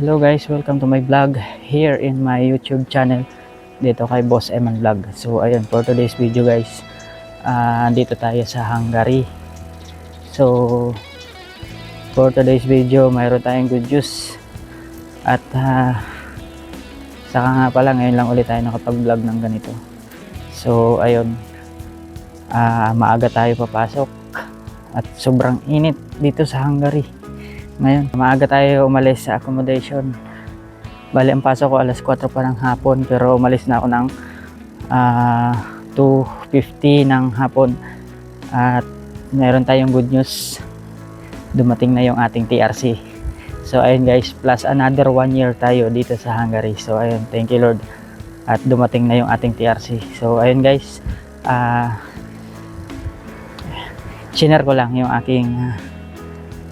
Hello guys, welcome to my vlog here in my YouTube channel dito kay Boss Eman Vlog. So ayun, for today's video guys, dito tayo sa Hungary. So for today's video, mayroon tayong good news. At saka nga pala, ngayon lang ulit tayo nakapag-vlog ng ganito. So ayun, maaga tayo papasok at sobrang init dito sa Hungary. Ngayon, maaga tayo umalis sa accommodation. Bali, ang pasok ko alas 4 pa ng hapon, pero umalis na ako ng 2:50 ng hapon. At meron tayong good news. Dumating na yung ating TRC. So ayun guys, plus another 1 year tayo dito sa Hungary. So ayun, thank you Lord. At dumating na yung ating TRC. So ayun guys, share ko lang yung aking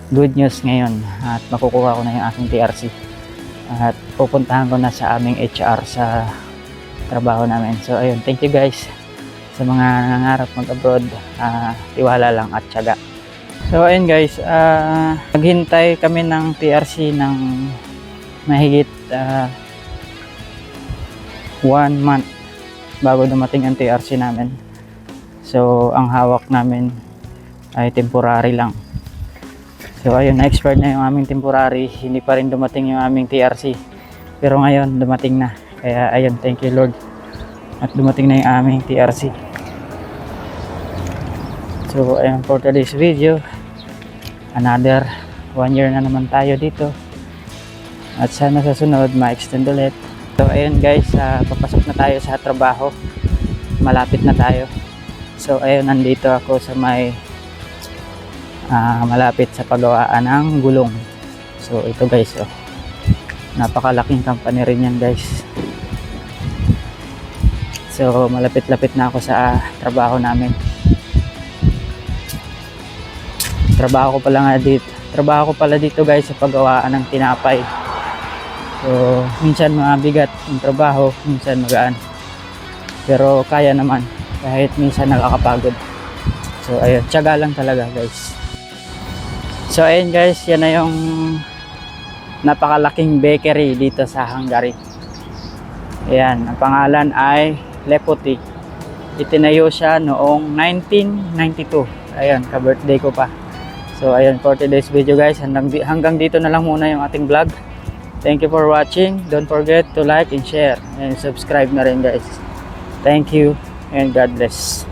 good news ngayon at makukuha ko na yung aking TRC at pupuntahan ko na sa aming HR sa trabaho namin. So ayun, thank you guys sa mga nangangarap mag-abroad. Tiwala lang at tiyaga. So ayun guys, naghintay kami ng TRC ng mahigit 1 month bago dumating ang TRC namin. So ang hawak namin ay temporary lang. So ayun, na-expired na yung aming temporary, hindi pa rin dumating yung aming TRC. Pero ngayon, dumating na. Kaya ayun, thank you Lord. At dumating na yung aming TRC. So ayun, for today's video, another 1 year na naman tayo dito. At sana sa sunod, ma-extend ulit. So ayun guys, papasok na tayo sa trabaho. Malapit na tayo. So ayun, nandito ako sa may malapit sa paggawaan ng gulong. So ito guys, napakalaking company rin yan guys. So malapit-lapit na ako sa trabaho namin. Trabaho ko pala dito guys sa paggawaan ng tinapay. So minsan mabigat yung trabaho, minsan magaan, pero kaya naman kahit minsan nakakapagod. So ayun, tiyaga lang talaga guys. So ayun guys, yan na yung napakalaking bakery dito sa Hungary. Ayan, ang pangalan ay Lepoti. Itinayo siya noong 1992. Ayan, ka-birthday ko pa. So ayun, for today's video guys, hanggang dito na lang muna yung ating vlog. Thank you for watching. Don't forget to like and share and subscribe na rin guys. Thank you and God bless.